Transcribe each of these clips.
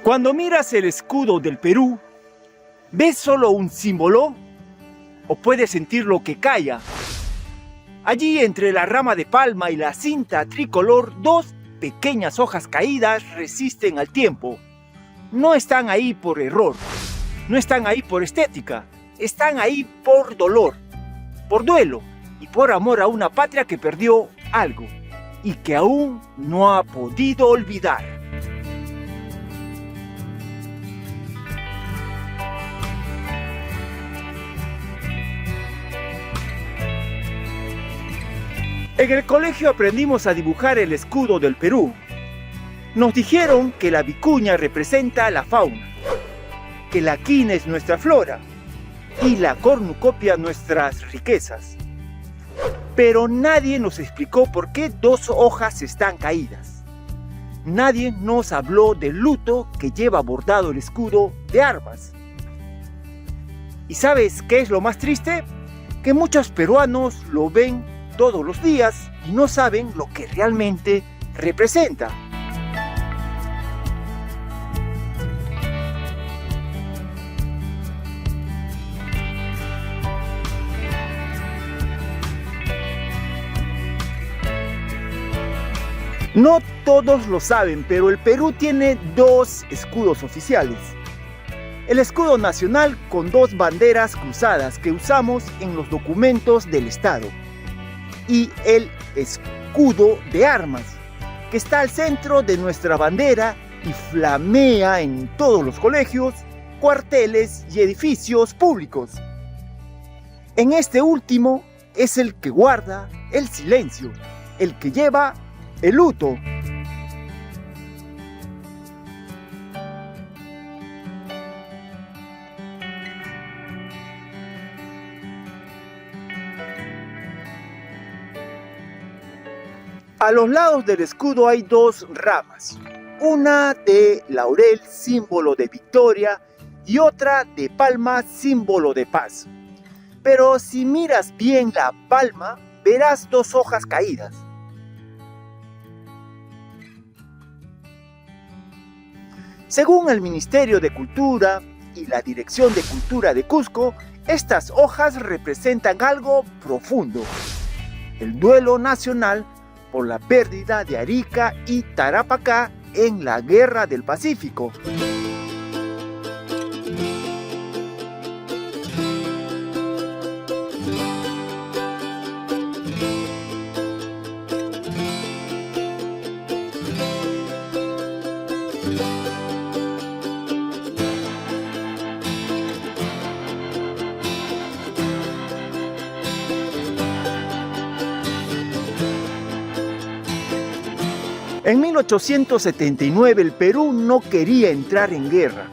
Cuando miras el escudo del Perú, ¿ves solo un símbolo? ¿O puedes sentir lo que calla? Allí, entre la rama de palma y la cinta tricolor, dos pequeñas hojas caídas resisten al tiempo. No están ahí por error, no están ahí por estética, están ahí por dolor, por duelo y por amor a una patria que perdió algo y que aún no ha podido olvidar. En el colegio aprendimos a dibujar el escudo del Perú. Nos dijeron que la vicuña representa la fauna, que la quina es nuestra flora y la cornucopia nuestras riquezas. Pero nadie nos explicó por qué dos hojas están caídas. Nadie nos habló del luto que lleva bordado el escudo de armas. ¿Y sabes qué es lo más triste? Que muchos peruanos lo ven todos los días y no saben lo que realmente representa. No todos lo saben, pero el Perú tiene dos escudos oficiales. El escudo nacional con dos banderas cruzadas que usamos en los documentos del Estado. Y el escudo de armas, que está al centro de nuestra bandera y flamea en todos los colegios, cuarteles y edificios públicos. En este último es el que guarda el silencio, el que lleva el luto. A los lados del escudo hay dos ramas, una de laurel, símbolo de victoria, y otra de palma, símbolo de paz. Pero si miras bien la palma, verás dos hojas caídas. Según el Ministerio de Cultura y la Dirección de Cultura de Cusco, estas hojas representan algo profundo: el duelo nacional por la pérdida de Arica y Tarapacá en la Guerra del Pacífico. En 1879 el Perú no quería entrar en guerra,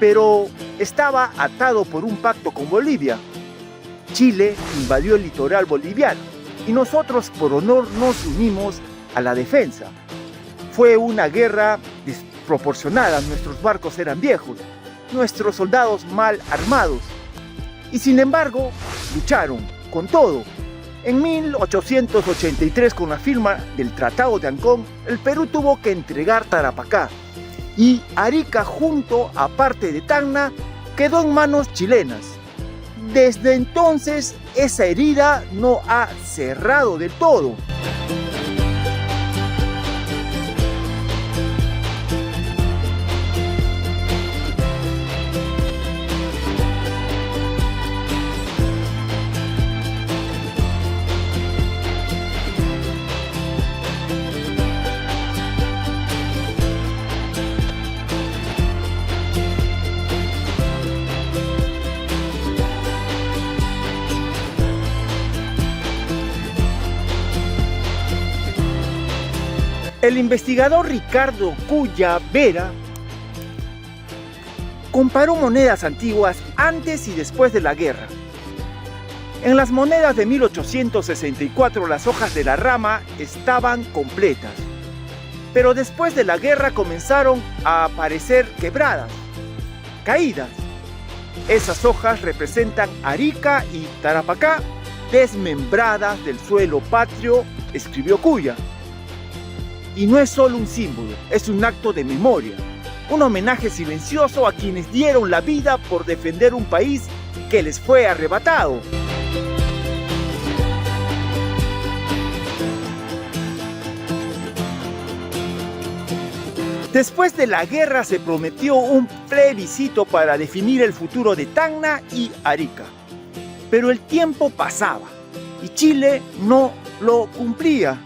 pero estaba atado por un pacto con Bolivia. Chile invadió el litoral boliviano y nosotros por honor nos unimos a la defensa. Fue una guerra desproporcionada, nuestros barcos eran viejos, nuestros soldados mal armados y sin embargo lucharon con todo. En 1883, con la firma del Tratado de Ancón, el Perú tuvo que entregar Tarapacá y Arica, junto a parte de Tacna, quedó en manos chilenas. Desde entonces, esa herida no ha cerrado del todo. El investigador Ricardo Cuya Vera comparó monedas antiguas antes y después de la guerra. En las monedas de 1864 las hojas de la rama estaban completas, pero después de la guerra comenzaron a aparecer quebradas, caídas. Esas hojas representan Arica y Tarapacá desmembradas del suelo patrio, escribió Cuya. Y no es solo un símbolo, es un acto de memoria. Un homenaje silencioso a quienes dieron la vida por defender un país que les fue arrebatado. Después de la guerra se prometió un plebiscito para definir el futuro de Tacna y Arica. Pero el tiempo pasaba y Chile no lo cumplía.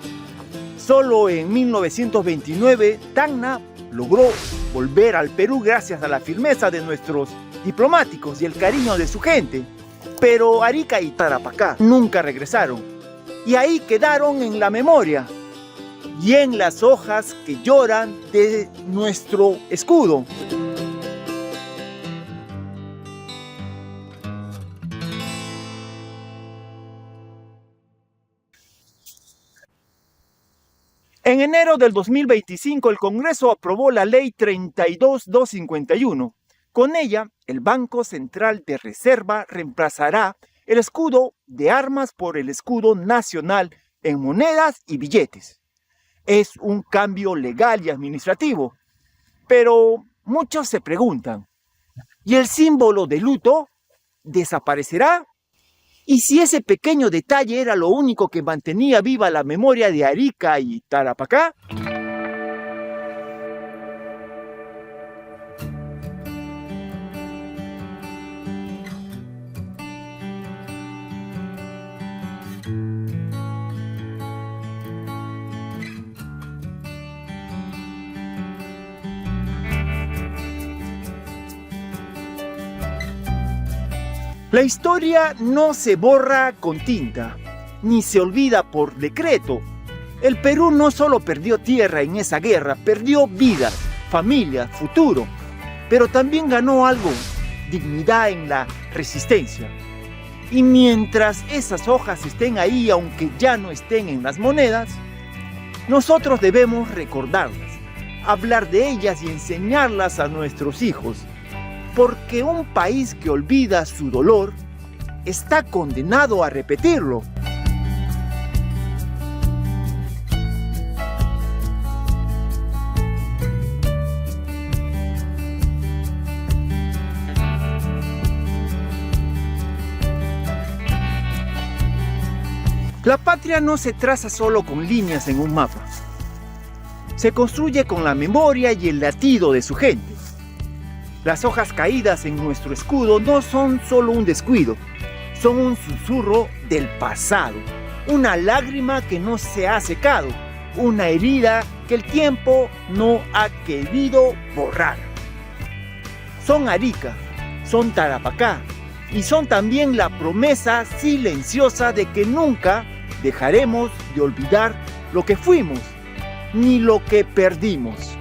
Solo en 1929 Tacna logró volver al Perú gracias a la firmeza de nuestros diplomáticos y el cariño de su gente. Pero Arica y Tarapacá nunca regresaron y ahí quedaron en la memoria y en las hojas que lloran de nuestro escudo. En enero del 2025 el Congreso aprobó la Ley 32251. Con ella, el Banco Central de Reserva reemplazará el escudo de armas por el escudo nacional en monedas y billetes. Es un cambio legal y administrativo, pero muchos se preguntan, ¿y el símbolo de luto desaparecerá? ¿Y si ese pequeño detalle era lo único que mantenía viva la memoria de Arica y Tarapacá? La historia no se borra con tinta, ni se olvida por decreto. El Perú no solo perdió tierra en esa guerra, perdió vidas, familias, futuro, pero también ganó algo, dignidad en la resistencia. Y mientras esas hojas estén ahí, aunque ya no estén en las monedas, nosotros debemos recordarlas, hablar de ellas y enseñarlas a nuestros hijos. Porque un país que olvida su dolor está condenado a repetirlo. La patria no se traza solo con líneas en un mapa. Se construye con la memoria y el latido de su gente. Las hojas caídas en nuestro escudo no son solo un descuido, son un susurro del pasado, una lágrima que no se ha secado, una herida que el tiempo no ha querido borrar. Son Arica, son Tarapacá y son también la promesa silenciosa de que nunca dejaremos de olvidar lo que fuimos, ni lo que perdimos.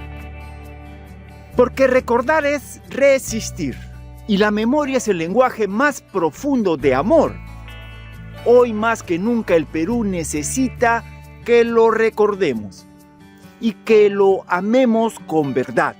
Porque recordar es resistir, y la memoria es el lenguaje más profundo de amor. Hoy más que nunca el Perú necesita que lo recordemos y que lo amemos con verdad.